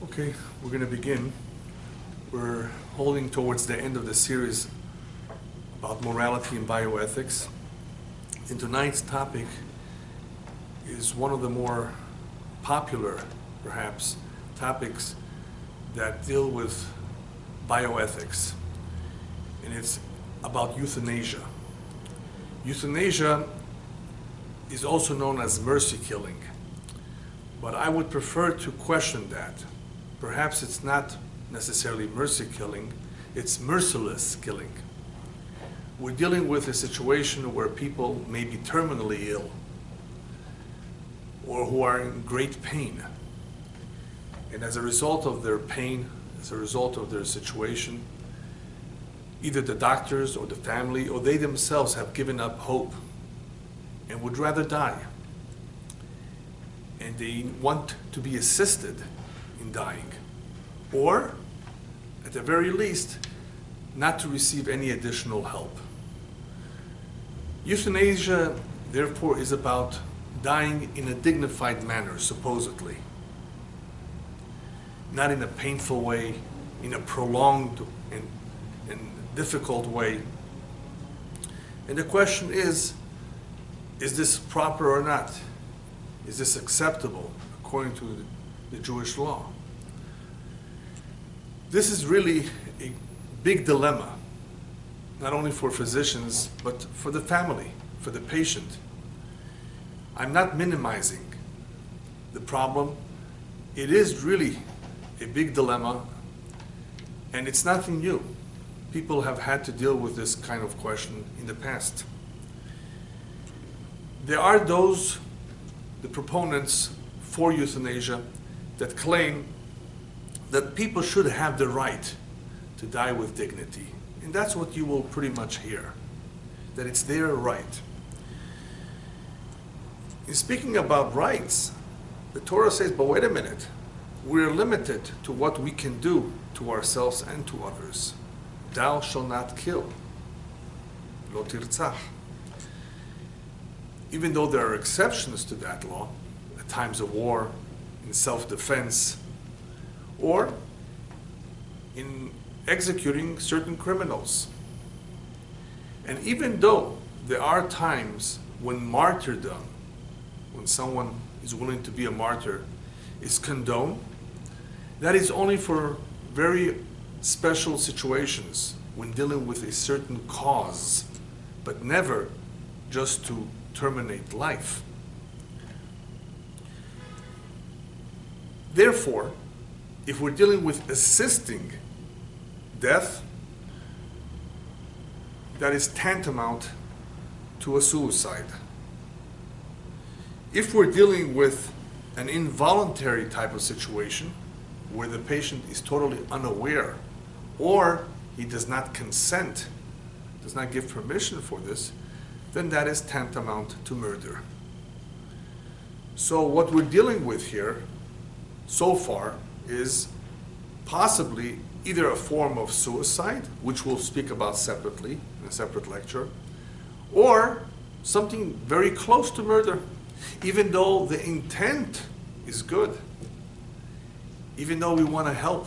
Okay, we're going to begin. We're holding towards the end of the series about morality and bioethics. And tonight's topic is one of the more popular, perhaps, topics that deal with bioethics. And it's about euthanasia. Euthanasia is also known as mercy killing. But I would prefer to question that. Perhaps it's not necessarily mercy killing, it's merciless killing. We're dealing with a situation where people may be terminally ill or who are in great pain. And as a result of their pain, as a result of their situation, either the doctors or the family or they themselves have given up hope and would rather die. And they want to be assisted in dying, or at the very least, not to receive any additional help. Euthanasia, therefore, is about dying in a dignified manner, supposedly. Not in a painful way, in a prolonged and difficult way. And the question is this proper or not? Is this acceptable according to the Jewish law? This is really a big dilemma, not only for physicians, but for the family, for the patient. I'm not minimizing the problem. It is really a big dilemma, and it's nothing new. People have had to deal with this kind of question in the past. There are those, the proponents for euthanasia, that claim that people should have the right to die with dignity. And that's what you will pretty much hear, that it's their right. In speaking about rights, the Torah says, but wait a minute, we're limited to what we can do to ourselves and to others. Thou shalt not kill. Lo tirtzach. Even though there are exceptions to that law, at times of war, in self-defense, or in executing certain criminals. And even though there are times when martyrdom, when someone is willing to be a martyr, is condoned, that is only for very special situations, when dealing with a certain cause, but never just to terminate life. Therefore, if we're dealing with assisting death, that is tantamount to a suicide. If we're dealing with an involuntary type of situation, where the patient is totally unaware, or he does not consent, does not give permission for this, then that is tantamount to murder. So what we're dealing with here, so far, is possibly either a form of suicide, which we'll speak about separately in a separate lecture, or something very close to murder, even though the intent is good. Even though we want to help,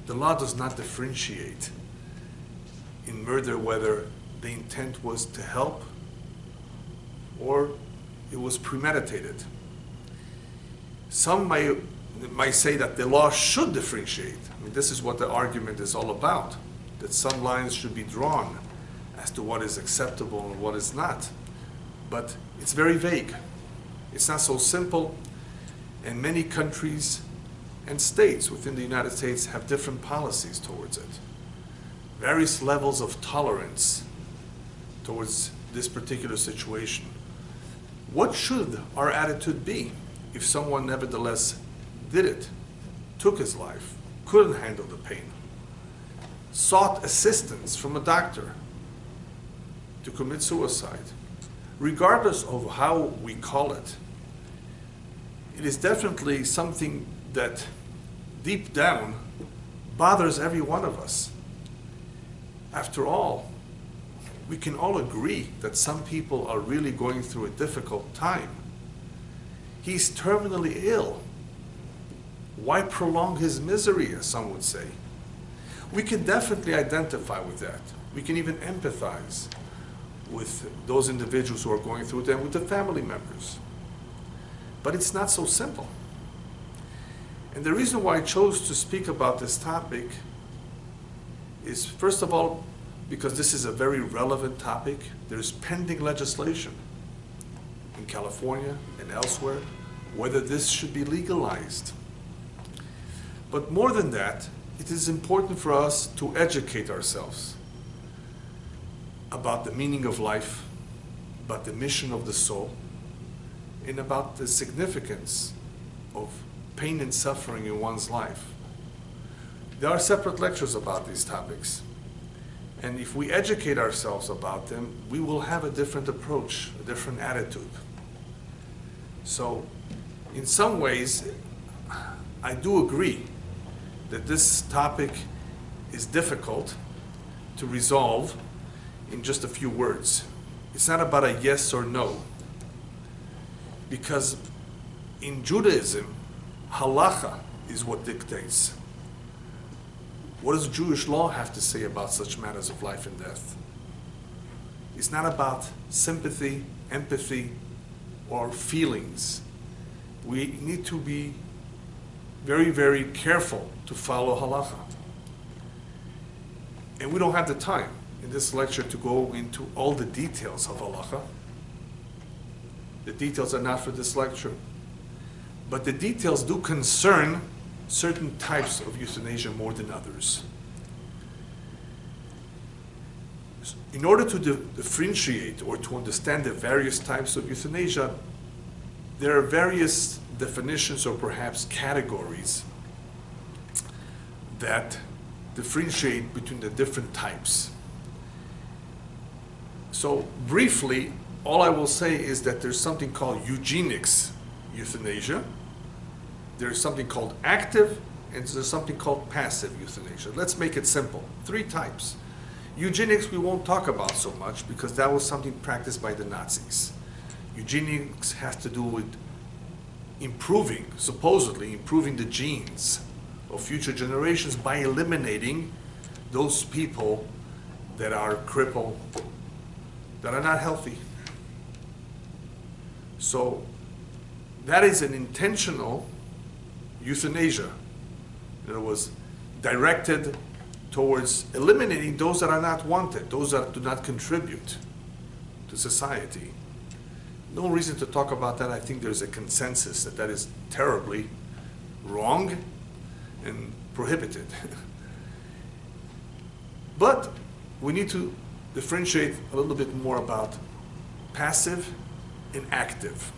the law does not differentiate in murder whether the intent was to help or it was premeditated. Some might say that the law should differentiate. I mean, this is what the argument is all about, that some lines should be drawn as to what is acceptable and what is not. But it's very vague. It's not so simple, and many countries and states within the United States have different policies towards it. Various levels of tolerance towards this particular situation. What should our attitude be if someone nevertheless did it, took his life, couldn't handle the pain, sought assistance from a doctor to commit suicide? Regardless of how we call it, it is definitely something that deep down bothers every one of us. After all, we can all agree that some people are really going through a difficult time. He's terminally ill. Why prolong his misery, as some would say? We can definitely identify with that. We can even empathize with those individuals who are going through it and with the family members. But it's not so simple. And the reason why I chose to speak about this topic is, first of all, because this is a very relevant topic. There's pending legislation in California and elsewhere whether this should be legalized. But more than that, it is important for us to educate ourselves about the meaning of life, about the mission of the soul, and about the significance of pain and suffering in one's life. There are separate lectures about these topics. And if we educate ourselves about them, we will have a different approach, a different attitude. So, in some ways, I do agree that this topic is difficult to resolve in just a few words. It's not about a yes or no. Because in Judaism, halacha is what dictates. What does Jewish law have to say about such matters of life and death? It's not about sympathy, empathy, or feelings. We need to be very, very careful to follow halacha. And we don't have the time in this lecture to go into all the details of halacha. The details are not for this lecture. But the details do concern certain types of euthanasia more than others. In order to differentiate or to understand the various types of euthanasia, there are various definitions or perhaps categories that differentiate between the different types. So briefly, all I will say is that there's something called eugenics euthanasia, there's something called active, and there's something called passive euthanasia. Let's make it simple. 3 types. Eugenics we won't talk about so much because that was something practiced by the Nazis. Eugenics has to do with supposedly improving the genes of future generations by eliminating those people that are crippled, that are not healthy. So that is an intentional euthanasia that was directed towards eliminating those that are not wanted, those that do not contribute to society. No reason to talk about that. I think there's a consensus that that is terribly wrong and prohibited. But we need to differentiate a little bit more about passive and active.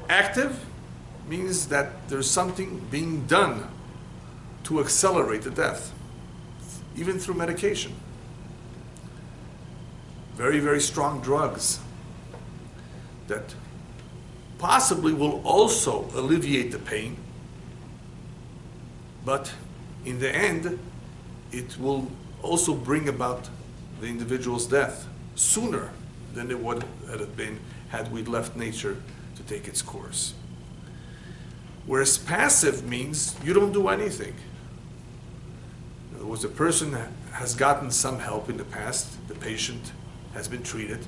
Active means that there's something being done to accelerate the death, even through medication. Very, very strong drugs that possibly will also alleviate the pain, but in the end, it will also bring about the individual's death sooner than it would have been had we left nature to take its course. Whereas passive means you don't do anything. In other words, a person has gotten some help in the past, the patient has been treated,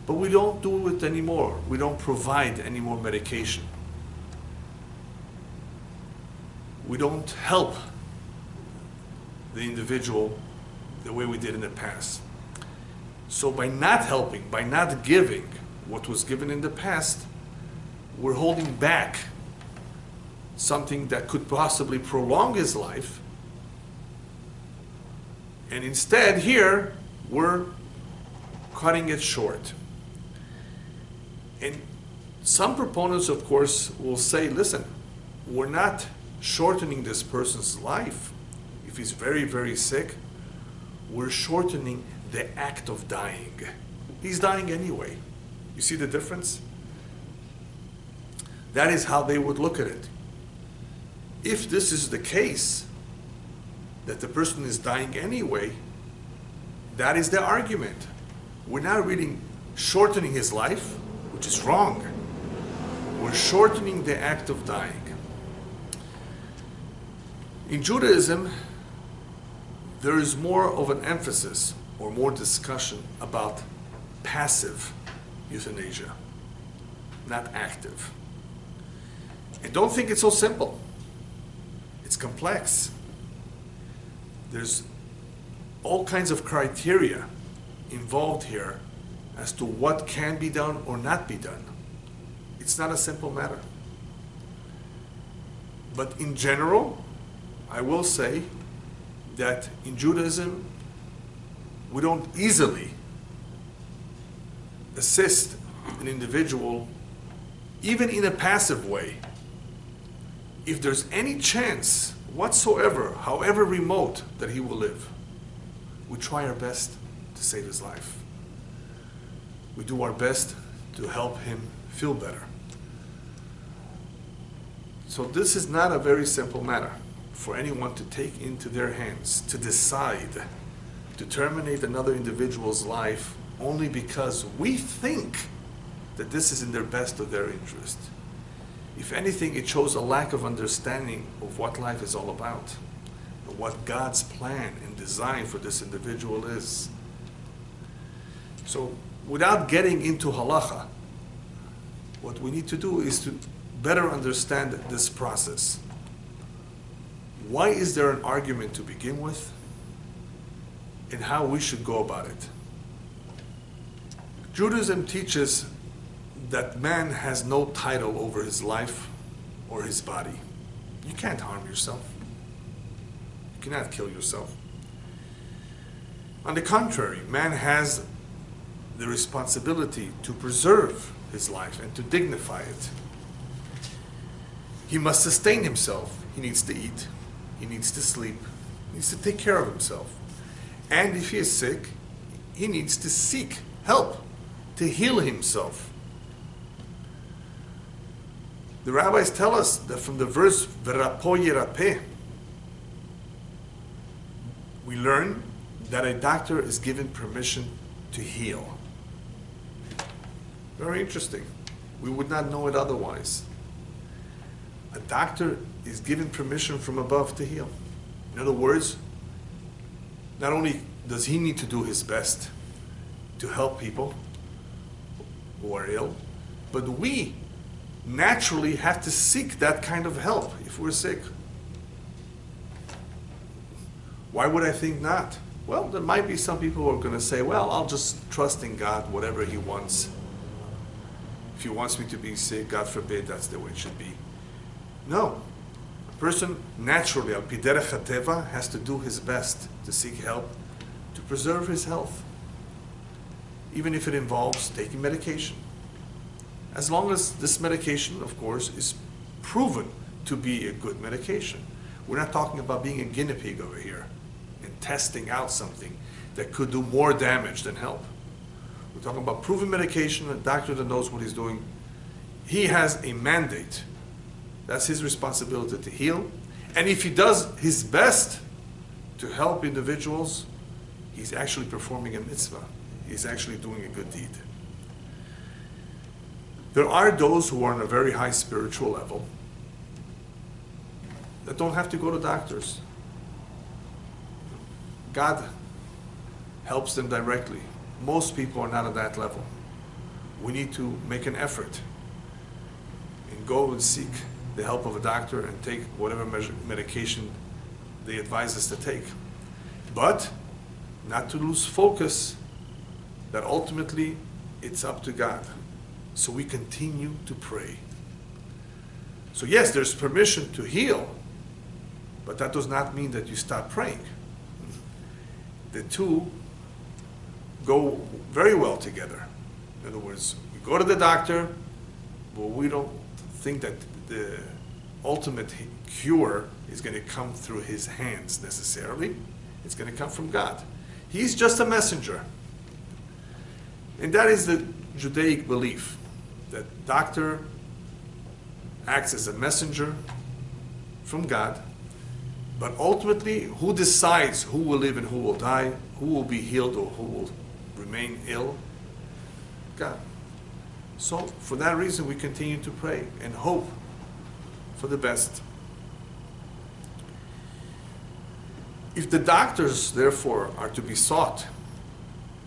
but we don't do it anymore. We don't provide any more medication. We don't help the individual the way we did in the past. So by not helping, by not giving what was given in the past, we're holding back something that could possibly prolong his life. And instead here, we're cutting it short. And some proponents, of course, will say, listen, we're not shortening this person's life. If he's very, very sick, we're shortening the act of dying. He's dying anyway. You see the difference? That is how they would look at it. If this is the case, that the person is dying anyway, that is the argument. We're not really shortening his life, which is wrong. We're shortening the act of dying. In Judaism, there is more of an emphasis or more discussion about passive euthanasia, not active. And don't think it's so simple. It's complex. There's all kinds of criteria involved here as to what can be done or not be done. It's not a simple matter. But in general, I will say that in Judaism, we don't easily assist an individual, even in a passive way. If there's any chance whatsoever, however remote, that he will live, we try our best to save his life. We do our best to help him feel better. So this is not a very simple matter for anyone to take into their hands, to decide to terminate another individual's life only because we think that this is in their best of their interest. If anything, it shows a lack of understanding of what life is all about, and what God's plan and design for this individual is. So, without getting into halacha, what we need to do is to better understand this process. Why is there an argument to begin with, and how we should go about it? Judaism teaches that man has no title over his life or his body. You can't harm yourself. You cannot kill yourself. On the contrary, man has the responsibility to preserve his life and to dignify it. He must sustain himself. He needs to eat. He needs to sleep. He needs to take care of himself. And if he is sick, he needs to seek help to heal himself. The rabbis tell us that from the verse V'rapo Yerapeh, we learn that a doctor is given permission to heal. Very interesting. We would not know it otherwise. A doctor is given permission from above to heal. In other words, not only does he need to do his best to help people who are ill, but we naturally have to seek that kind of help if we're sick. Why would I think not? Well, there might be some people who are going to say, well, I'll just trust in God, whatever he wants. If he wants me to be sick, God forbid, that's the way it should be. No. A person naturally, al pi derech hateva, has to do his best to seek help to preserve his health, even if it involves taking medication. As long as this medication, of course, is proven to be a good medication. We're not talking about being a guinea pig over here and testing out something that could do more damage than help. We're talking about proven medication, a doctor that knows what he's doing. He has a mandate. That's his responsibility to heal. And if he does his best to help individuals, he's actually performing a mitzvah. He's actually doing a good deed. There are those who are on a very high spiritual level that don't have to go to doctors. God helps them directly. Most people are not at that level. We need to make an effort and go and seek the help of a doctor and take whatever medication they advise us to take. But not to lose focus that ultimately it's up to God. So we continue to pray. So yes, there's permission to heal, but that does not mean that you stop praying. The two go very well together. In other words, we go to the doctor, but we don't think that the ultimate cure is going to come through his hands necessarily. It's going to come from God. He's just a messenger. And that is the Judaic belief, that doctor acts as a messenger from God, but ultimately, who decides who will live and who will die, who will be healed or who will remain ill? God. So, for that reason, we continue to pray and hope for the best. If the doctors, therefore, are to be sought,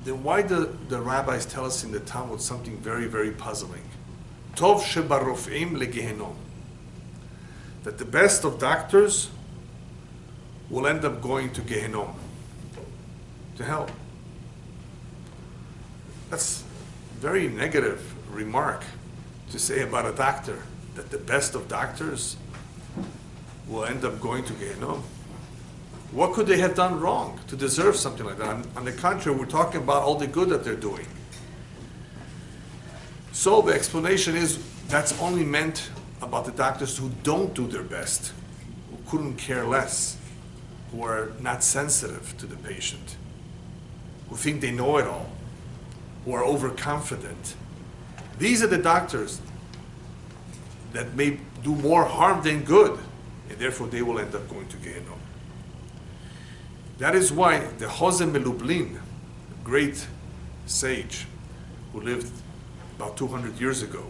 then why do the rabbis tell us in the Talmud something very, very puzzling? Tov shebarofim legehenom. That the best of doctors will end up going to Gehenom, to hell. That's a very negative remark to say about a doctor, that the best of doctors will end up going to Gehenom. What could they have done wrong to deserve something like that? On the contrary, we're talking about all the good that they're doing. So the explanation is that's only meant about the doctors who don't do their best, who couldn't care less, who are not sensitive to the patient, who think they know it all, who are overconfident. These are the doctors that may do more harm than good, and therefore they will end up going to Gehenna. That is why the Chozeh Melublin, a great sage who lived about 200 years ago,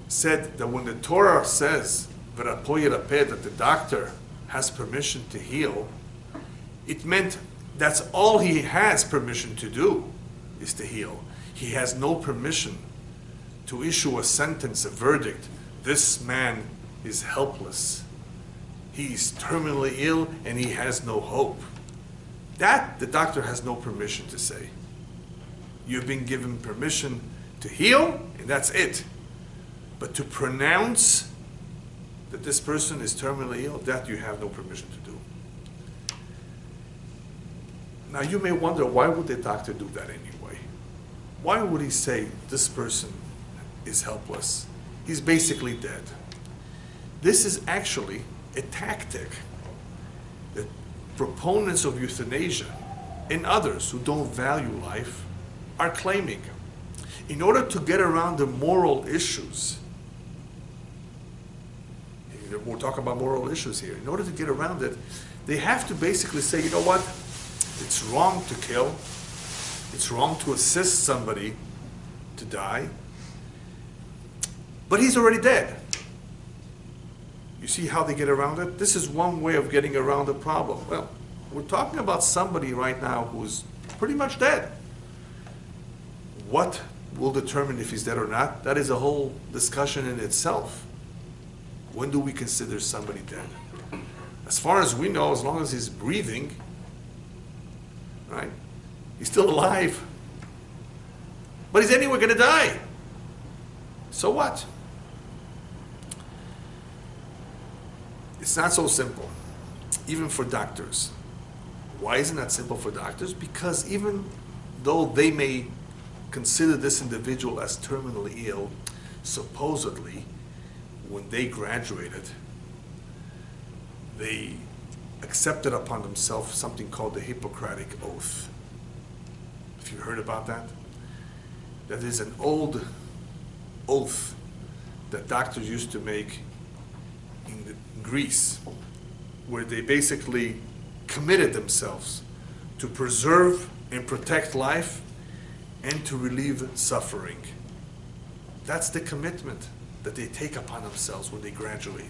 said that when the Torah says that the doctor has permission to heal, it meant that's all he has permission to do, is to heal. He has no permission to issue a sentence, a verdict. This man is helpless. He's terminally ill and he has no hope. That the doctor has no permission to say. You've been given permission to heal, and that's it. But to pronounce that this person is terminally ill, that you have no permission to do. Now you may wonder, why would the doctor do that anyway? Why would he say this person is helpless? He's basically dead. This is actually a tactic that proponents of euthanasia and others who don't value life are claiming. In order to get around the moral issues, we're talking about moral issues here, in order to get around it, they have to basically say, you know what, it's wrong to kill, it's wrong to assist somebody to die, but he's already dead. You see how they get around it? This is one way of getting around the problem. Well, we're talking about somebody right now who's pretty much dead. What will determine if he's dead or not? That is a whole discussion in itself. When do we consider somebody dead? As far as we know, as long as he's breathing, right? He's still alive. But he's anyway going to die. So what? It's not so simple, even for doctors. Why isn't that simple for doctors? Because even though they may consider this individual as terminally ill, supposedly, when they graduated, they accepted upon themselves something called the Hippocratic Oath. If you heard about that? That is an old oath that doctors used to make in Greece, where they basically committed themselves to preserve and protect life and to relieve suffering. That's the commitment that they take upon themselves when they graduate.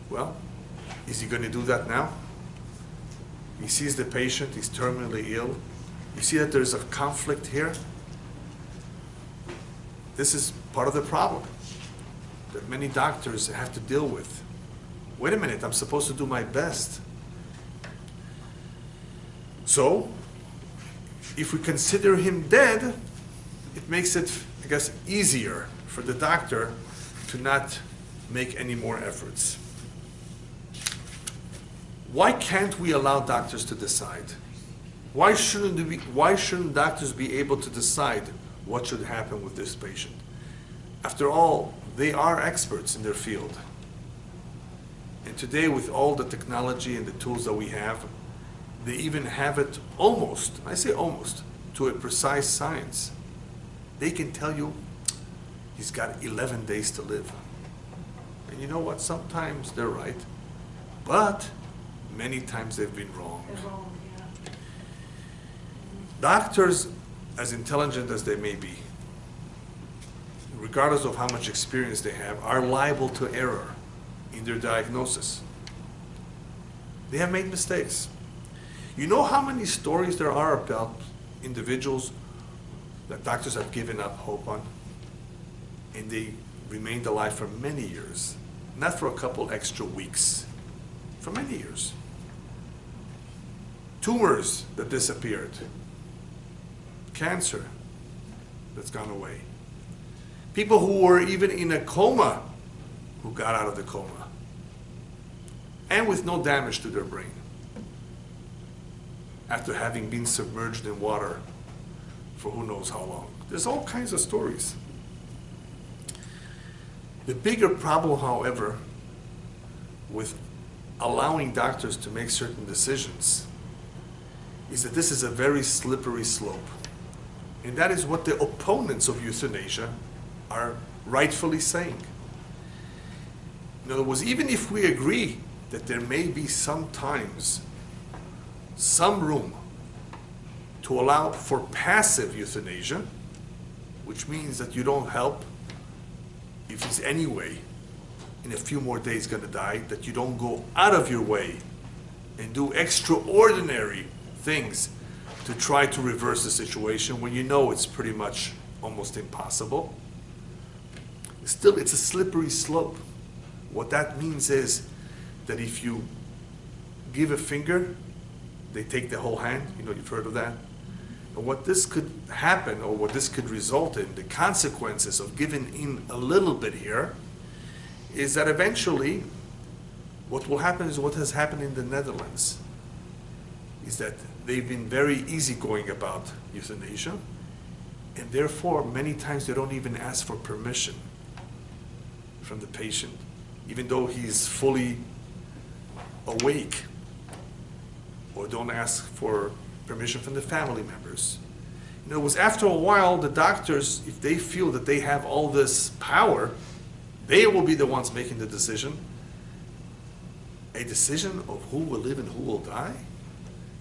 Well, is he going to do that now? He sees the patient, he's terminally ill. You see that there's a conflict here? This is part of the problem that many doctors have to deal with. Wait a minute, I'm supposed to do my best. So, if we consider him dead, it makes it, I guess, easier for the doctor to not make any more efforts. Why can't we allow doctors to decide? Why shouldn't doctors be able to decide what should happen with this patient? After all, they are experts in their field. And today, with all the technology and the tools that we have, they even have it almost, I say almost, to a precise science. They can tell you he's got 11 days to live. And you know what? Sometimes they're right, but many times they've been wrong. They're wrong, yeah. Doctors, as intelligent as they may be, regardless of how much experience they have, are liable to error. in their diagnosis. They have made mistakes. You know how many stories there are about individuals that doctors have given up hope on, and they remained alive for many years, not for a couple extra weeks, for many years. Tumors that disappeared, cancer that's gone away, people who were even in a coma who got out of the coma, and with no damage to their brain after having been submerged in water for who knows how long. There's all kinds of stories. The bigger problem, however, with allowing doctors to make certain decisions is that this is a very slippery slope. And that is what the opponents of euthanasia are rightfully saying. In other words, even if we agree that there may be sometimes some room to allow for passive euthanasia, which means that you don't help if he's anyway in a few more days going to die, that you don't go out of your way and do extraordinary things to try to reverse the situation when you know it's pretty much almost impossible. Still, it's a slippery slope. What that means is that if you give a finger, they take the whole hand. You know, you've heard of that. And what this could happen, or what this could result in, the consequences of giving in a little bit here, is that eventually what will happen is what has happened in the Netherlands, is that they've been very easygoing about euthanasia, and therefore many times they don't even ask for permission from the patient, even though he's fully awake, or don't ask for permission from the family members. In other words, after a while, the doctors, if they feel that they have all this power, they will be the ones making the decision. A decision of who will live and who will die,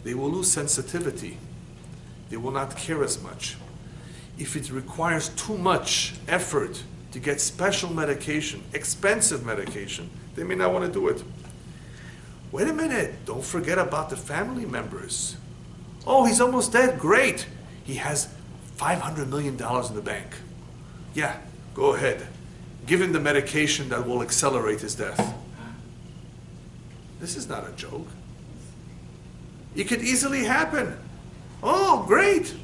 they will lose sensitivity. They will not care as much. If it requires too much effort to get special medication, expensive medication, they may not want to do it. Wait a minute, don't forget about the family members. Oh, he's almost dead, great. He has $500 million in the bank. Yeah, go ahead. Give him the medication that will accelerate his death. This is not a joke. It could easily happen. Oh, great.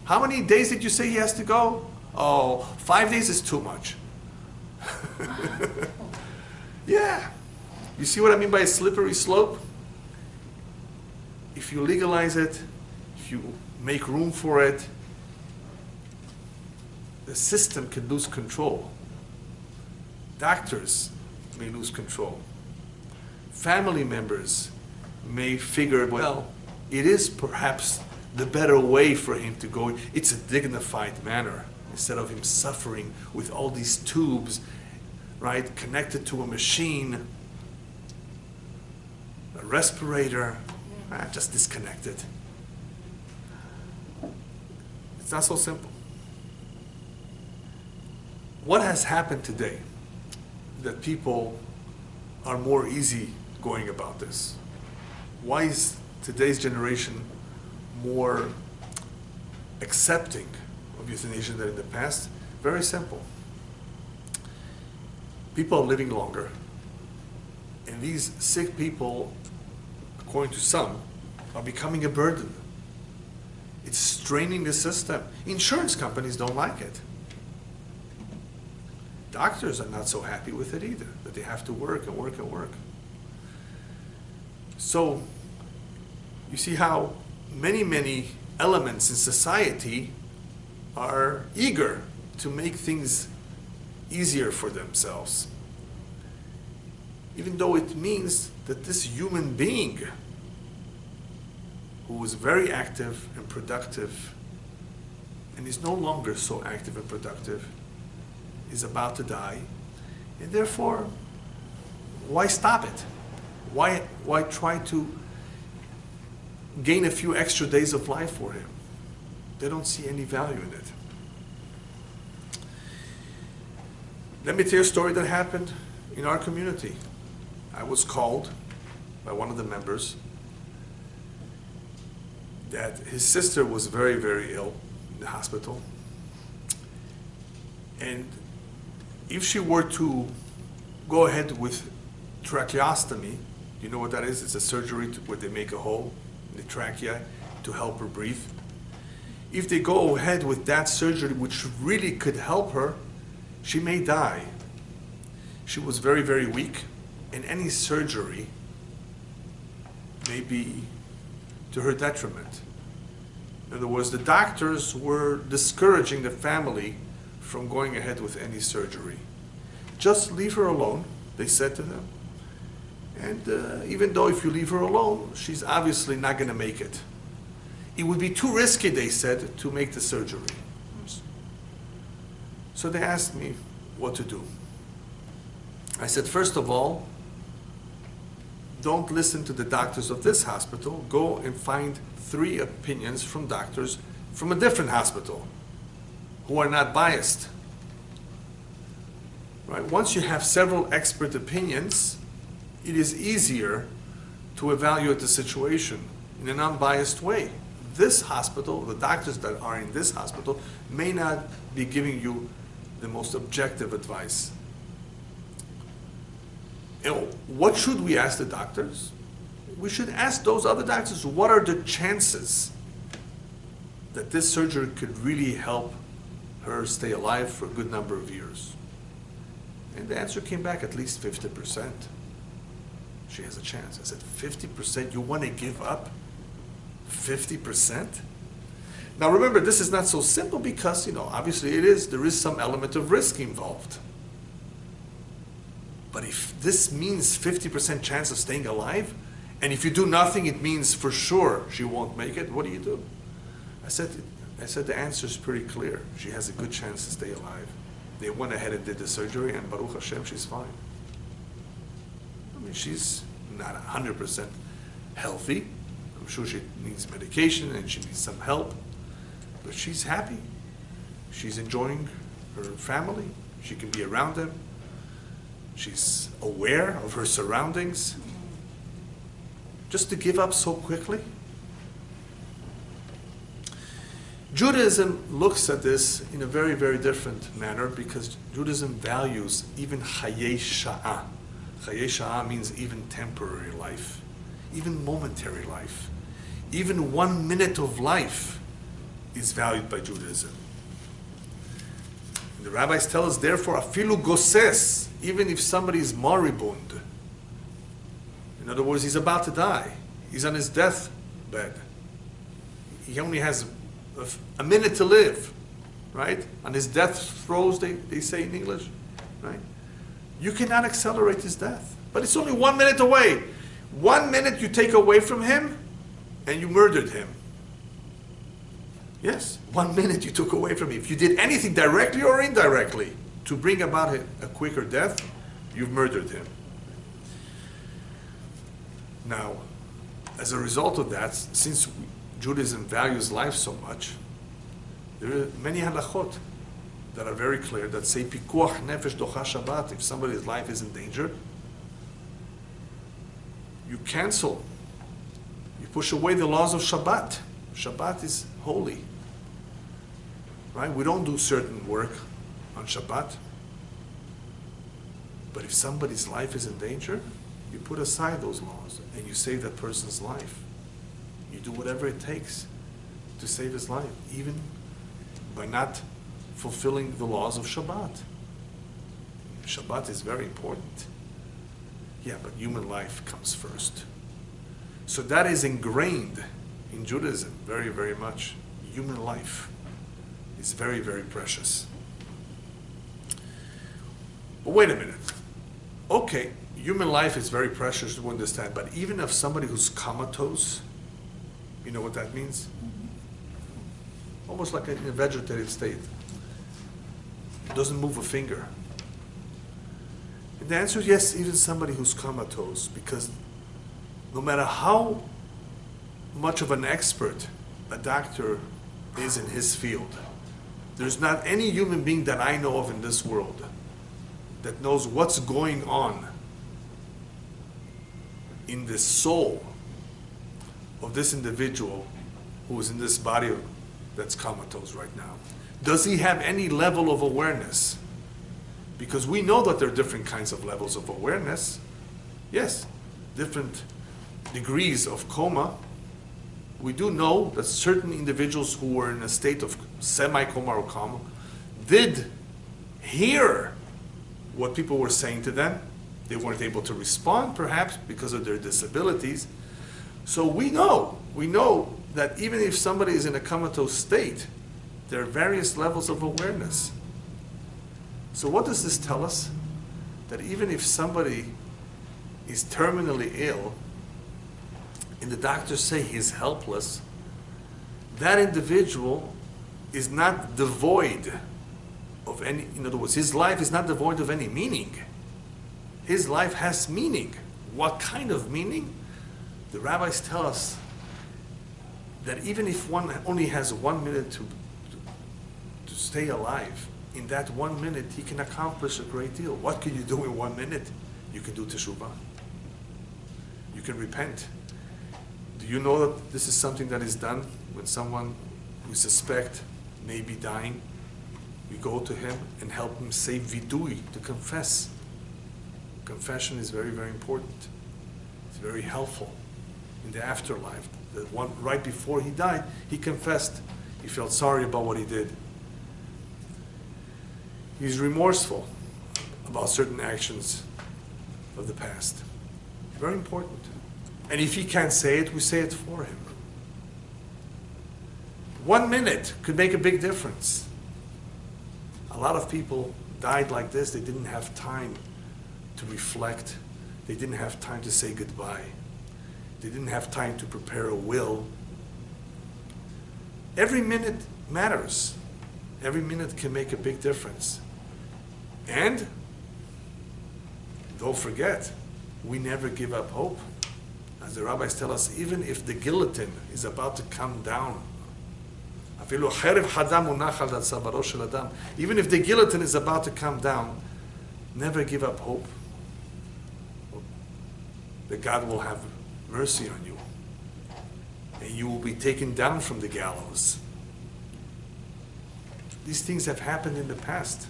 How many days did you say he has to go? Oh, 5 days is too much. Yeah. You see what I mean by a slippery slope? If you legalize it, if you make room for it, the system can lose control. Doctors may lose control. Family members may figure, well, it is perhaps the better way for him to go. It's a dignified manner instead of him suffering with all these tubes, right, connected to a machine, a respirator, just disconnected. It's not so simple. What has happened today that people are more easy going about this? Why is today's generation more accepting of euthanasia than in the past? Very simple. People are living longer, and these sick people, according to some, are becoming a burden. It's straining the system. Insurance companies don't like it. Doctors are not so happy with it either, that they have to work and work and work. So, you see how many elements in society are eager to make things easier for themselves, even though it means that this human being, who was very active and productive and is no longer so active and productive, is about to die, and therefore, why stop it? Why try to gain a few extra days of life for him? They don't see any value in it. Let me tell you a story that happened in our community. I was called by one of the members that his sister was very, very ill in the hospital. And if she were to go ahead with tracheostomy, you know what that is? It's a surgery where they make a hole in the trachea to help her breathe. If they go ahead with that surgery, which really could help her, she may die. She was very, very weak, and any surgery may be to her detriment. In other words, the doctors were discouraging the family from going ahead with any surgery. Just leave her alone, they said to them. And even though if you leave her alone, she's obviously not going to make it. It would be too risky, they said, to make the surgery. So they asked me what to do. I said, first of all, don't listen to the doctors of this hospital. Go and find 3 opinions from doctors from a different hospital who are not biased. Right? Once you have several expert opinions, it is easier to evaluate the situation in an unbiased way. This hospital, the doctors that are in this hospital, may not be giving you the most objective advice. And what should we ask the doctors? We should ask those other doctors, what are the chances that this surgery could really help her stay alive for a good number of years? And the answer came back at least 50%. She has a chance. I said, 50%? You want to give up 50%? Now remember, this is not so simple because, obviously there is some element of risk involved. But if this means 50% chance of staying alive, and if you do nothing, it means for sure she won't make it, what do you do? I said the answer is pretty clear. She has a good chance to stay alive. They went ahead and did the surgery, and Baruch Hashem, she's fine. I mean, she's not 100% healthy. I'm sure she needs medication and she needs some help. But she's happy. She's enjoying her family. She can be around them. She's aware of her surroundings. Just to give up so quickly? Judaism looks at this in a very, very different manner because Judaism values even Chayei Sha'ah. Chayei Sha'ah means even temporary life, even momentary life. Even 1 minute of life is valued by Judaism. And the rabbis tell us, therefore, afilu goses, even if somebody is moribund. In other words, he's about to die. He's on his deathbed. He only has a minute to live, right? On his death throes, they say in English, right? You cannot accelerate his death. But it's only 1 minute away. 1 minute you take away from him, and you murdered him. Yes, 1 minute you took away from him. If you did anything directly or indirectly to bring about a quicker death, you've murdered him. Now, as a result of that, since Judaism values life so much, there are many halachot that are very clear that say pikuach nefesh docha Shabbat. If somebody's life is in danger, you cancel. You push away the laws of Shabbat. Shabbat is holy. Right? We don't do certain work on Shabbat. But if somebody's life is in danger, you put aside those laws and you save that person's life. You do whatever it takes to save his life, even by not fulfilling the laws of Shabbat. Shabbat is very important. Yeah, but human life comes first. So that is ingrained in Judaism very, very much. Human life is very, very precious. But wait a minute. Okay, human life is very precious to understand, but even if somebody who's comatose, you know what that means? Almost like in a vegetative state. Doesn't move a finger. And the answer is yes, even somebody who's comatose, because no matter how much of an expert a doctor is in his field, there's not any human being that I know of in this world that knows what's going on in the soul of this individual who is in this body that's comatose right now? Does he have any level of awareness? Because we know that there are different kinds of levels of awareness. Yes, different degrees of coma. We do know that certain individuals who were in a state of semi-coma or coma did hear what people were saying to them. They weren't able to respond, perhaps, because of their disabilities. So we know that even if somebody is in a comatose state, there are various levels of awareness. So what does this tell us? That even if somebody is terminally ill, and the doctors say he's helpless, that individual is not devoid of any, in other words, his life is not devoid of any meaning. His life has meaning. What kind of meaning? The rabbis tell us that even if one only has 1 minute to stay alive, in that 1 minute he can accomplish a great deal. What can you do in 1 minute? You can do teshuvah. You can repent. Do you know that this is something that is done when someone we suspect may be dying? We go to him and help him say vidui, to confess. Confession is very, very important. It's very helpful in the afterlife. The one right before he died, he confessed. He felt sorry about what he did. He's remorseful about certain actions of the past. Very important. And if he can't say it, we say it for him. 1 minute could make a big difference. A lot of people died like this. They didn't have time to reflect. They didn't have time to say goodbye. They didn't have time to prepare a will. Every minute matters. Every minute can make a big difference. And don't forget, we never give up hope. As the rabbis tell us, even if the guillotine is about to come down, even if the guillotine is about to come down, never give up hope that God will have mercy on you and you will be taken down from the gallows. These things have happened in the past.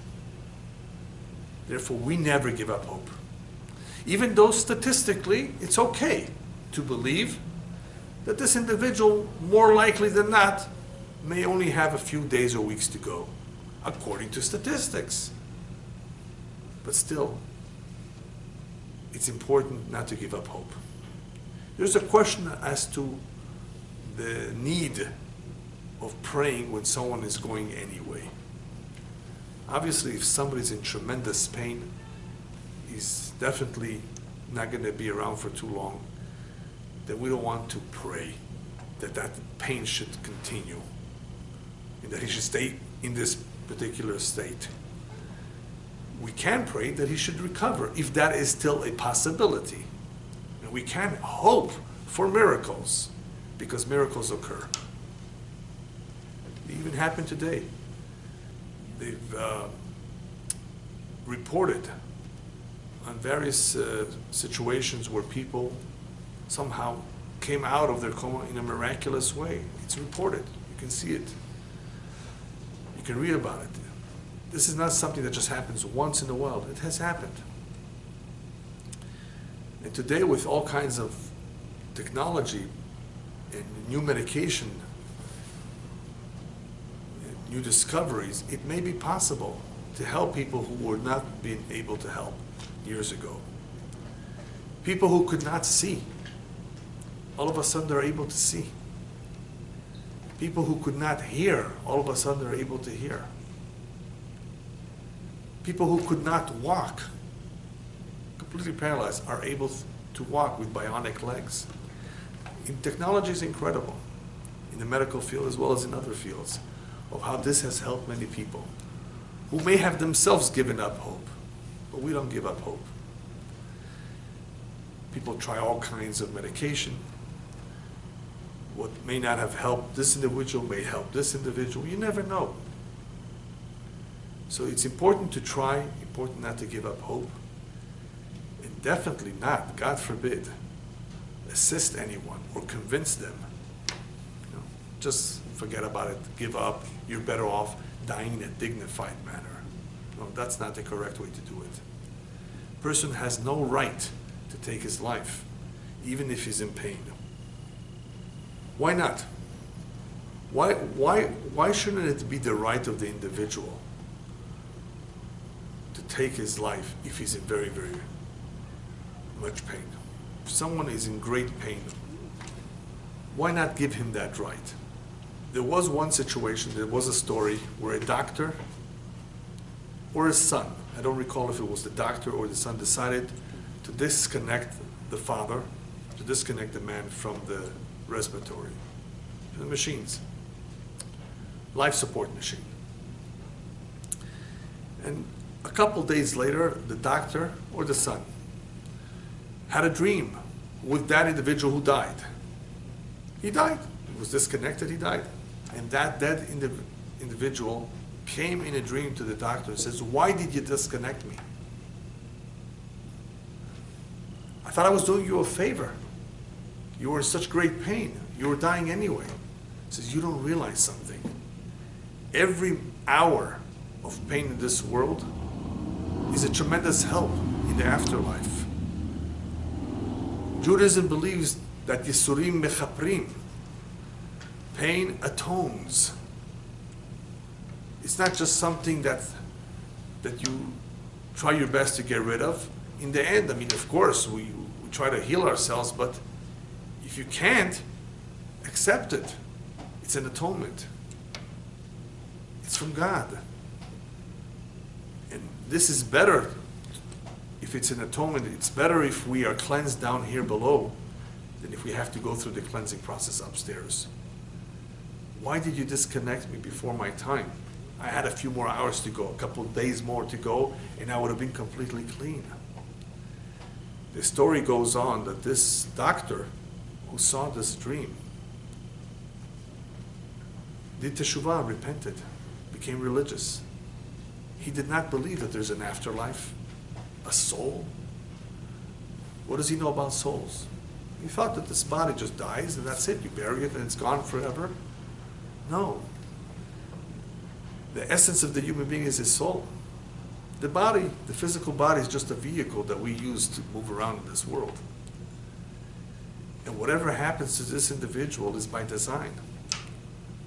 Therefore, we never give up hope. Even though statistically it's okay to believe that this individual, more likely than not, may only have a few days or weeks to go, according to statistics. But still, it's important not to give up hope. There's a question as to the need of praying when someone is going anyway. Obviously, if somebody's in tremendous pain, he's definitely not going to be around for too long, then we don't want to pray that that pain should continue and that he should stay in this particular state. We can pray that he should recover if that is still a possibility. And we can hope for miracles because miracles occur. They even happen today. They've reported on various situations where people somehow came out of their coma in a miraculous way. It's reported. You can see it. You can read about it. This is not something that just happens once in the world. It has happened. And today, with all kinds of technology and new medication, and new discoveries, it may be possible to help people who were not being able to help years ago. People who could not see, all of a sudden they're able to see. People who could not hear, all of a sudden they're able to hear. People who could not walk, completely paralyzed, are able to walk with bionic legs. Technology is incredible in the medical field as well as in other fields of how this has helped many people who may have themselves given up hope, but we don't give up hope. People try all kinds of medication. What may not have helped this individual may help this individual. You never know. So it's important to try, important not to give up hope, and definitely not, God forbid, assist anyone or convince them. Just forget about it, give up, you're better off dying in a dignified manner. No, that's not the correct way to do it. A person has no right to take his life, even if he's in pain. Why not? Why shouldn't it be the right of the individual to take his life if he's in very, very much pain? If someone is in great pain, why not give him that right? There was one situation, there was a story where a doctor or his son, I don't recall if it was the doctor or the son, decided to disconnect the father, to disconnect the man from the respiratory, the machines, life support machine. And a couple days later, the doctor or the son had a dream with that individual who died. He died. He was disconnected, he died. And that dead individual came in a dream to the doctor and says, "Why did you disconnect me? I thought I was doing you a favor. You were in such great pain. You were dying anyway." He says, "You don't realize something. Every hour of pain in this world is a tremendous help in the afterlife. Judaism believes that Yisurim mechaprim, pain atones. It's not just something that you try your best to get rid of. In the end, I mean, of course, we try to heal ourselves, but if you can't, accept it. It's an atonement. It's from God. And this is better if it's an atonement. It's better if we are cleansed down here below than if we have to go through the cleansing process upstairs. Why did you disconnect me before my time? I had a few more hours to go, a couple of days more to go, and I would have been completely clean." The story goes on that this doctor who saw this dream did teshuvah, repented, became religious. He did not believe that there's an afterlife, a soul. What does he know about souls? He thought that this body just dies and that's it, you bury it and it's gone forever. No. The essence of the human being is his soul. The body, the physical body, is just a vehicle that we use to move around in this world. And whatever happens to this individual is by design.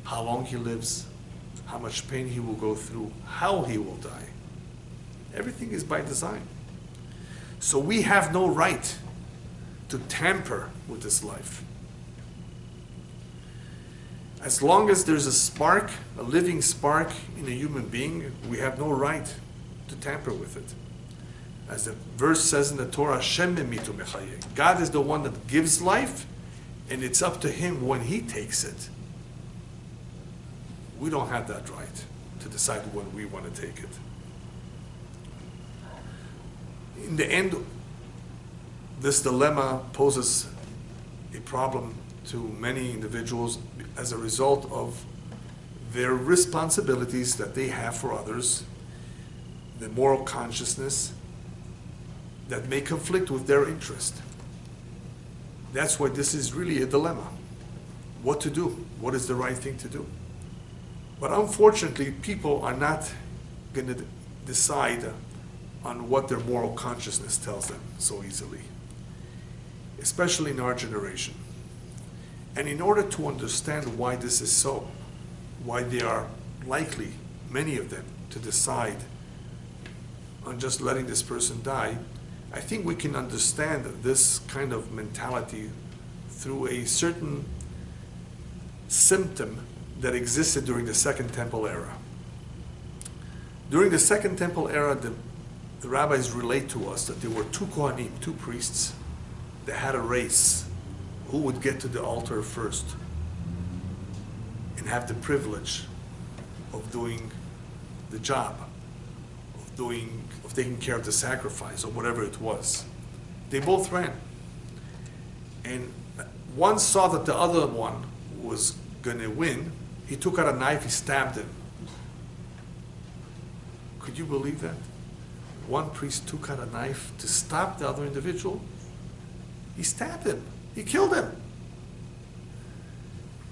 How long he lives, how much pain he will go through, how he will die. Everything is by design. So we have no right to tamper with this life. As long as there's a spark, a living spark in a human being, we have no right to tamper with it. As the verse says in the Torah, "Hashem memitu mechayeh." God is the one that gives life, and it's up to Him when He takes it. We don't have that right to decide when we want to take it. In the end, this dilemma poses a problem to many individuals as a result of their responsibilities that they have for others, the moral consciousness that may conflict with their interest. That's why this is really a dilemma. What to do? What is the right thing to do? But unfortunately, people are not going to decide on what their moral consciousness tells them so easily, especially in our generation. And in order to understand why this is so, why they are likely, many of them, to decide on just letting this person die, I think we can understand this kind of mentality through a certain symptom that existed during the Second Temple era. During the Second Temple era, the rabbis relate to us that there were two Kohanim, two priests, that had a race who would get to the altar first and have the privilege of doing the job, of taking care of the sacrifice or whatever it was. They both ran. And one saw that the other one was going to win. He took out a knife, he stabbed him. Could you believe that? One priest took out a knife to stop the other individual. He stabbed him. He killed him.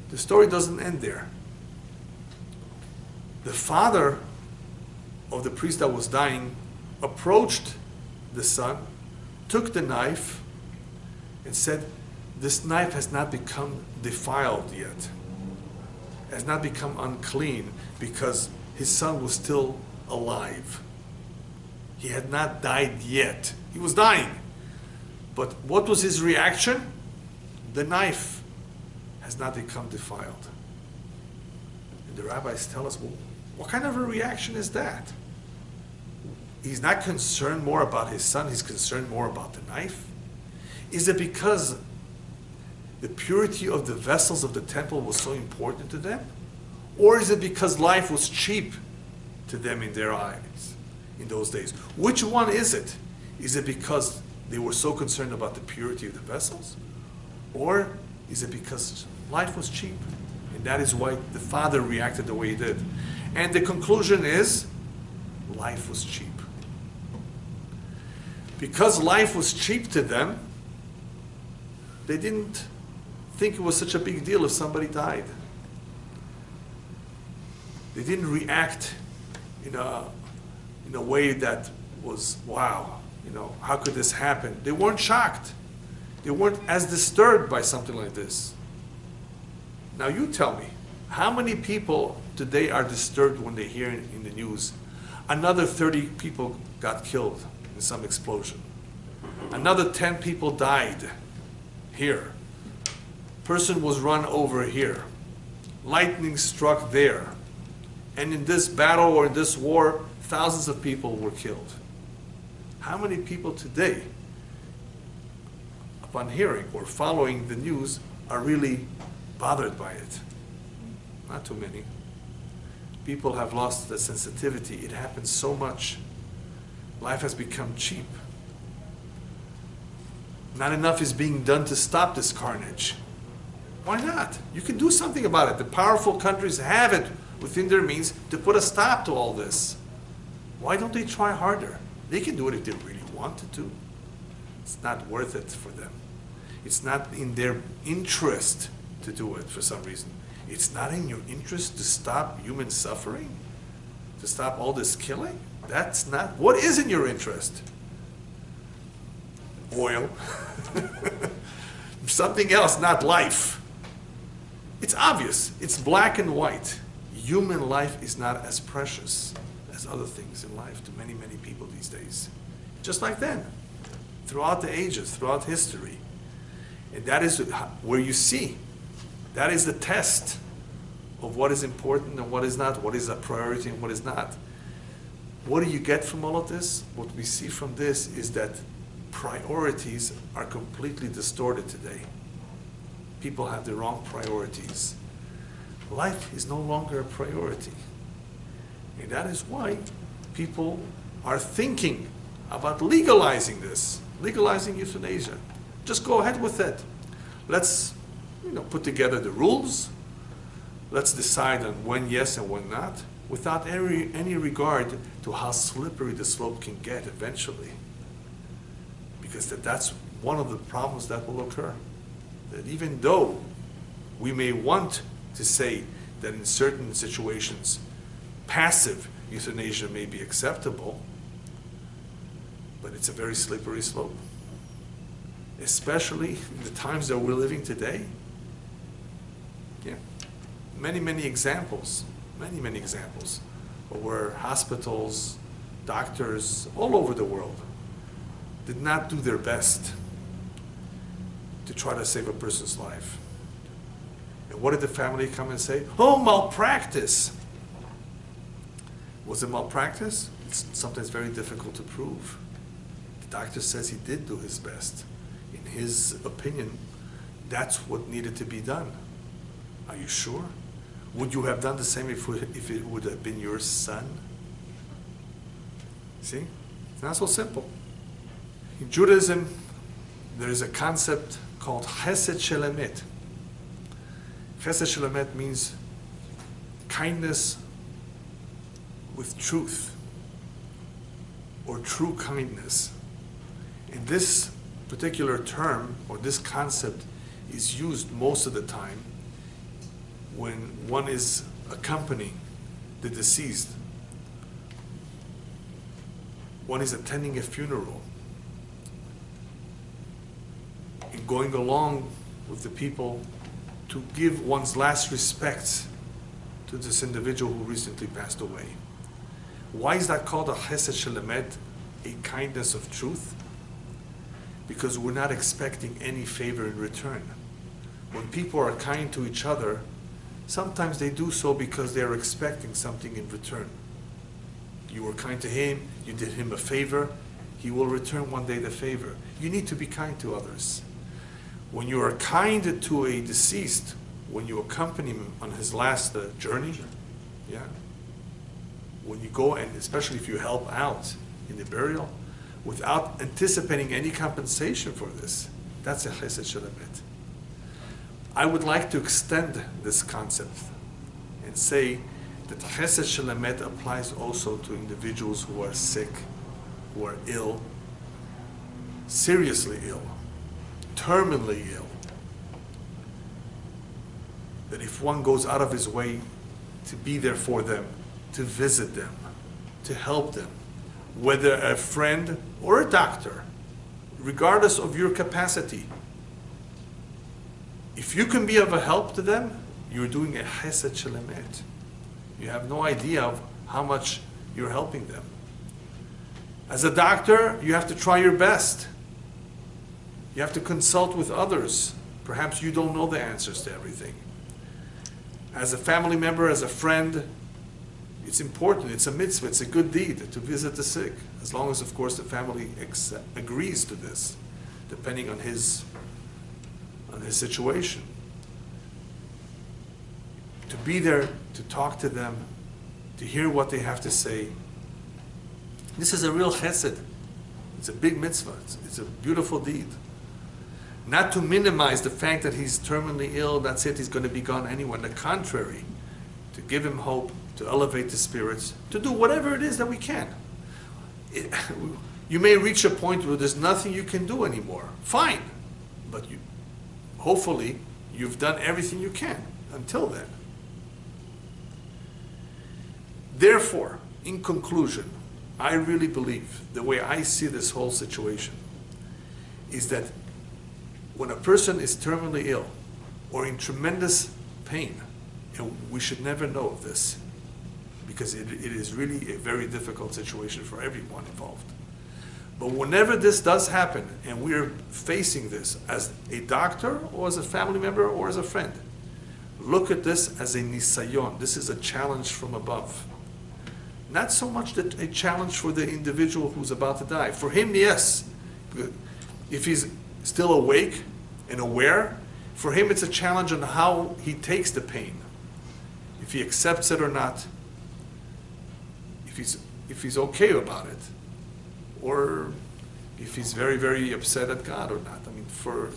The story doesn't end there. The father of the priest that was dying approached the son, took the knife, and said, "This knife has not become defiled yet, has not become unclean, because his son was still alive. He had not died yet. He was dying." But what was his reaction? The knife has not become defiled. And the rabbis tell us, well, what kind of a reaction is that? He's not concerned more about his son, he's concerned more about the knife. Is it because the purity of the vessels of the temple was so important to them? Or is it because life was cheap to them in their eyes in those days? Which one is it? Is it because they were so concerned about the purity of the vessels? Or is it because life was cheap? And that is why the father reacted the way he did. And the conclusion is, life was cheap. Because life was cheap to them, they didn't think it was such a big deal if somebody died. They didn't react in a way that was, wow, how could this happen? They weren't shocked. They weren't as disturbed by something like this. Now you tell me, how many people today are disturbed when they hear in the news, another 30 people got killed in some explosion. Another 10 people died here. Person was run over here. Lightning struck there. And in this battle or in this war, thousands of people were killed. How many people today, upon hearing or following the news, are really bothered by it? Not too many. People have lost the sensitivity. It happens so much. Life has become cheap. Not enough is being done to stop this carnage. Why not? You can do something about it. The powerful countries have it within their means to put a stop to all this. Why don't they try harder? They can do it if they really wanted to. It's not worth it for them. It's not in their interest to do it for some reason. It's not in your interest to stop human suffering? To stop all this killing? That's not, what is in your interest? Oil. Something else, not life. It's obvious. It's black and white. Human life is not as precious as other things in life to many, many people these days. Just like then, throughout the ages, throughout history. And that is where you see, that is the test of what is important and what is not, what is a priority and what is not. What do you get from all of this? What we see from this is that priorities are completely distorted today. People have the wrong priorities. Life is no longer a priority. And that is why people are thinking about legalizing this, legalizing euthanasia. Just go ahead with it. Let's put together the rules. Let's decide on when yes and when not, without any regard to how slippery the slope can get eventually. Because that's one of the problems that will occur. That even though we may want to say that in certain situations, passive euthanasia may be acceptable, but it's a very slippery slope. Especially in the times that we're living today. Yeah. Many examples of where hospitals, doctors all over the world did not do their best to try to save a person's life. And what did the family come and say? Oh, malpractice. Was it malpractice? It's sometimes very difficult to prove. The doctor says he did do his best. In his opinion, that's what needed to be done. Are you sure? Would you have done the same if it would have been your son? See? It's not so simple. In Judaism, there is a concept called chesed shel emet. Chesed shel emet means kindness with truth, or true kindness. And this particular term or this concept is used most of the time when one is accompanying the deceased. One is attending a funeral and going along with the people to give one's last respects to this individual who recently passed away. Why is that called a chesed shel emet, a kindness of truth? Because we're not expecting any favor in return. When people are kind to each other, sometimes they do so because they're expecting something in return. You were kind to him, you did him a favor, he will return one day the favor. You need to be kind to others. When you are kind to a deceased, when you accompany him on his last journey, yeah, when you go, and especially if you help out in the burial, without anticipating any compensation for this, that's a chesed shel emet. I would like to extend this concept and say that chesed shel emet applies also to individuals who are sick, who are ill, seriously ill, terminally ill. That if one goes out of his way to be there for them, to visit them, to help them, whether a friend or a doctor, regardless of your capacity, if you can be of a help to them, you're doing a chesed shel emet. You have no idea of how much you're helping them. As a doctor, you have to try your best. You have to consult with others. Perhaps you don't know the answers to everything. As a family member, as a friend, it's important, it's a mitzvah, it's a good deed to visit the sick, as long as, of course, the family agrees to this, depending on his situation. To be there, to talk to them, to hear what they have to say. This is a real chesed. It's a big mitzvah. It's a beautiful deed. Not to minimize the fact that he's terminally ill, that's it, he's going to be gone anyway. On the contrary, to give him hope, to elevate the spirits, to do whatever it is that we can. You may reach a point where there's nothing you can do anymore. Fine. But hopefully, you've done everything you can until then. Therefore, in conclusion, I really believe, the way I see this whole situation, is that when a person is terminally ill or in tremendous pain, and we should never know of this, because it is really a very difficult situation for everyone involved. But whenever this does happen, and we're facing this as a doctor, or as a family member, or as a friend, look at this as a nisayon. This is a challenge from above. Not so much that a challenge for the individual who's about to die. For him, yes. If he's still awake and aware, for him it's a challenge on how he takes the pain. If he accepts it or not. If he's okay about it. Or if he's very, very upset at God or not. I mean, for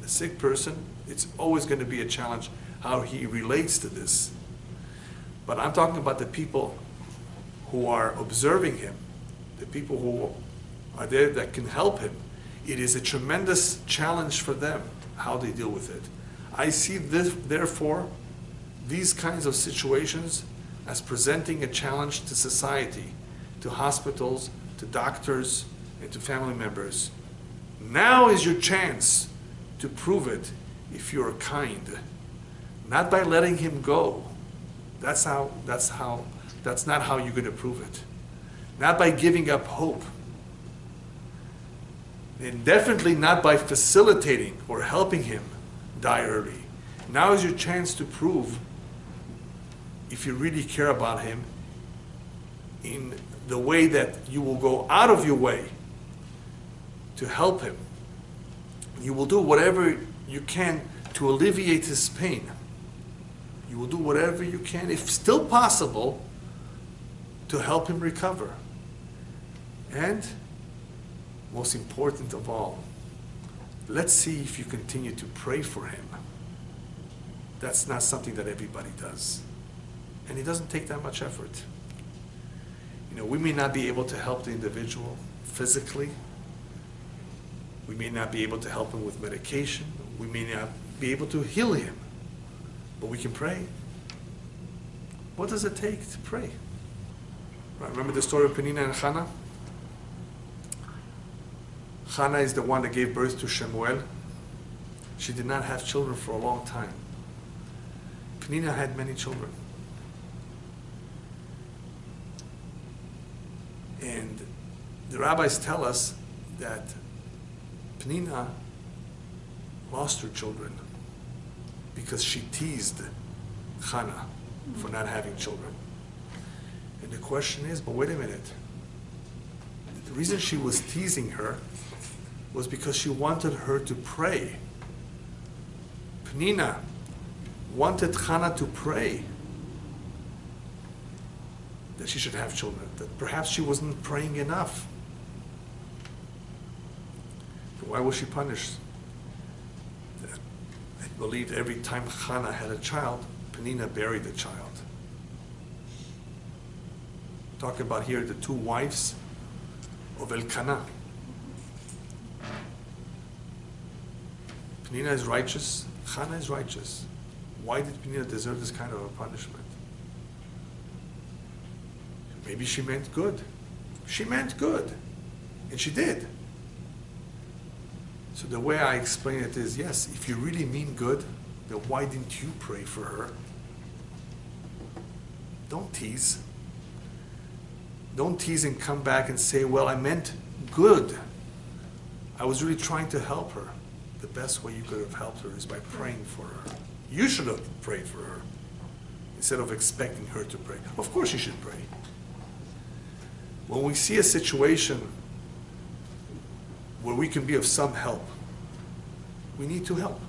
a sick person, it's always going to be a challenge how he relates to this. But I'm talking about the people who are observing him, the people who are there that can help him. It is a tremendous challenge for them, how they deal with it. I see this, therefore, these kinds of situations as presenting a challenge to society, to hospitals, to doctors, and to family members. Now is your chance to prove it if you're kind. Not by letting him go. That's not how you're going to prove it. Not by giving up hope. And definitely not by facilitating or helping him die early. Now is your chance to prove if you really care about him in the way that you will go out of your way to help him. You will do whatever you can to alleviate his pain. You will do whatever you can, if still possible, to help him recover. And most important of all, let's see if you continue to pray for him. That's not something that everybody does. And it doesn't take that much effort. You know, we may not be able to help the individual physically. We may not be able to help him with medication. We may not be able to heal him. But we can pray. What does it take to pray? Right, remember the story of Penina and Hannah? Hannah is the one that gave birth to Shemuel. She did not have children for a long time. Penina had many children. And the rabbis tell us that Penina lost her children because she teased Hannah for not having children. And the question is, but wait a minute. The reason she was teasing her was because she wanted her to pray. Penina wanted Hannah to pray that she should have children, that perhaps she wasn't praying enough. Why was she punished? I believe every time Hannah had a child, Penina buried the child. Talk about here the two wives of Elkanah. Penina is righteous, Hannah is righteous. Why did Penina deserve this kind of a punishment? Maybe she meant good. She meant good, and she did. So the way I explain it is, yes, if you really mean good, then why didn't you pray for her? Don't tease. Don't tease and come back and say, well, I meant good. I was really trying to help her. The best way you could have helped her is by praying for her. You should have prayed for her instead of expecting her to pray. Of course you should pray. When we see a situation where we can be of some help, we need to help.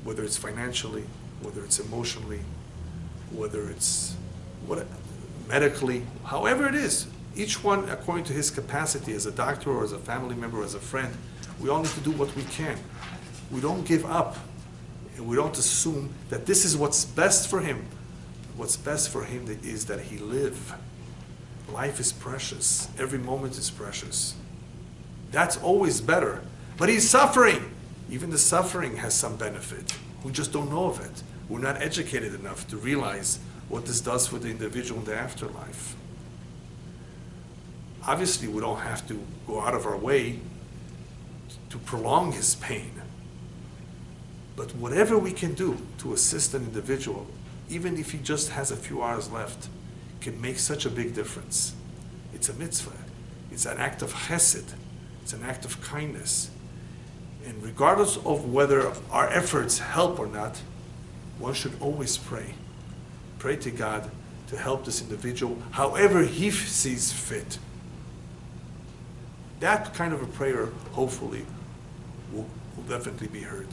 Whether it's financially, whether it's emotionally, whether it's medically, however it is. Each one according to his capacity as a doctor or as a family member or as a friend. We all need to do what we can. We don't give up. And we don't assume that this is what's best for him. What's best for him is that he live. Life is precious. Every moment is precious. That's always better. But he's suffering. Even the suffering has some benefit. We just don't know of it. We're not educated enough to realize what this does for the individual in the afterlife. Obviously, we don't have to go out of our way to prolong his pain. But whatever we can do to assist an individual, even if he just has a few hours left, can make such a big difference. It's a mitzvah. It's an act of chesed. It's an act of kindness. And regardless of whether our efforts help or not, one should always pray. Pray to God to help this individual however he sees fit. That kind of a prayer, hopefully, will definitely be heard.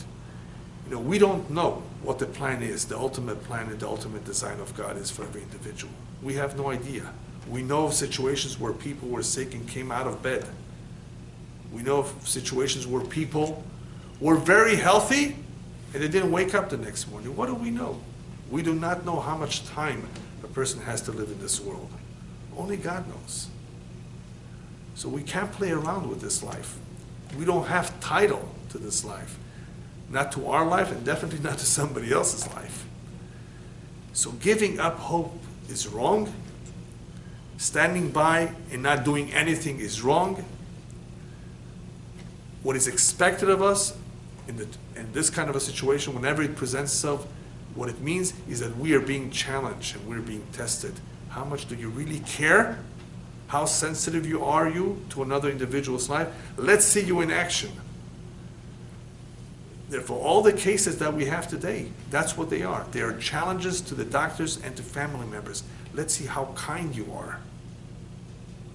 You know, we don't know what the plan is, the ultimate plan and the ultimate design of God is for every individual. We have no idea. We know of situations where people were sick and came out of bed. We know of situations where people were very healthy and they didn't wake up the next morning. What do we know? We do not know how much time a person has to live in this world. Only God knows. So we can't play around with this life. We don't have title to this life. Not to our life and definitely not to somebody else's life. So giving up hope is wrong. Standing by and not doing anything is wrong. What is expected of us in this kind of a situation, whenever it presents itself, what it means is that we are being challenged and we're being tested. How much do you really care? How sensitive are you to another individual's life? Let's see you in action. Therefore, all the cases that we have today, that's what they are. They are challenges to the doctors and to family members. Let's see how kind you are.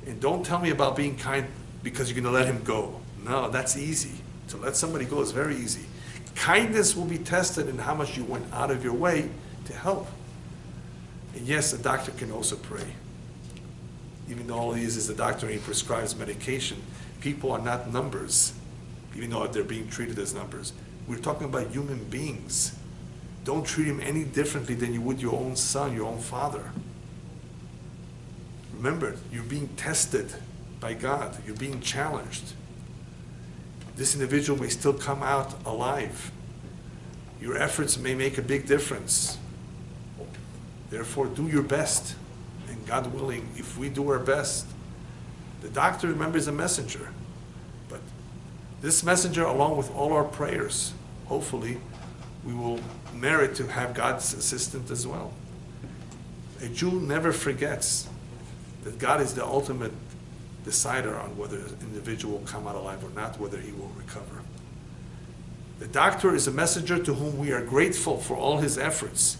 And don't tell me about being kind because you're going to let him go. No, that's easy. To let somebody go is very easy. Kindness will be tested in how much you went out of your way to help. And yes, a doctor can also pray. Even though all he is a doctor and he prescribes medication, people are not numbers, even though they're being treated as numbers. We're talking about human beings. Don't treat him any differently than you would your own son, your own father. Remember, you're being tested by God. You're being challenged. this individual may still come out alive. Your efforts may make a big difference. Therefore, do your best. And God willing, if we do our best, the doctor, remember, is a messenger. But this messenger, along with all our prayers, hopefully, we will merit to have God's assistance as well. A Jew never forgets that God is the ultimate decider on whether an individual will come out alive or not, whether he will recover. The doctor is a messenger to whom we are grateful for all his efforts,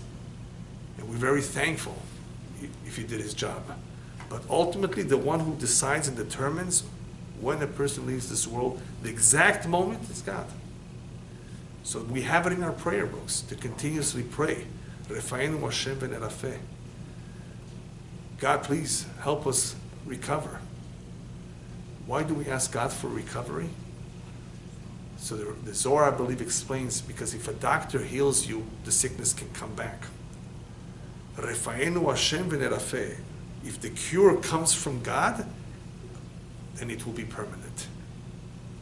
and we're very thankful if he did his job. But ultimately, the one who decides and determines when a person leaves this world, the exact moment, is God. So we have it in our prayer books to continuously pray. Refa'enu Hashem v'nerafeh. God, please help us recover. Why do we ask God for recovery? So the Zohar, I believe, explains, because if a doctor heals you, the sickness can come back. Refa'enu Hashem v'nerafeh. If the cure comes from God, then it will be permanent.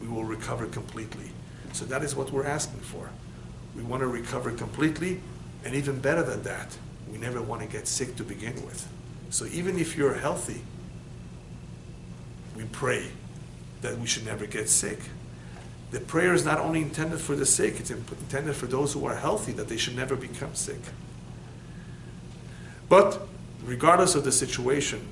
We will recover completely. So that is what we're asking for. We want to recover completely, and even better than that, we never want to get sick to begin with. So even if you're healthy, we pray that we should never get sick. The prayer is not only intended for the sick, it's intended for those who are healthy, that they should never become sick. But regardless of the situation,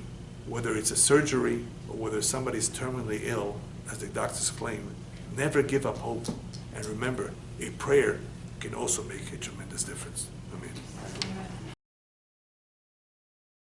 whether it's a surgery or whether somebody's terminally ill, as the doctors claim, never give up hope. And remember, a prayer can also make a tremendous difference.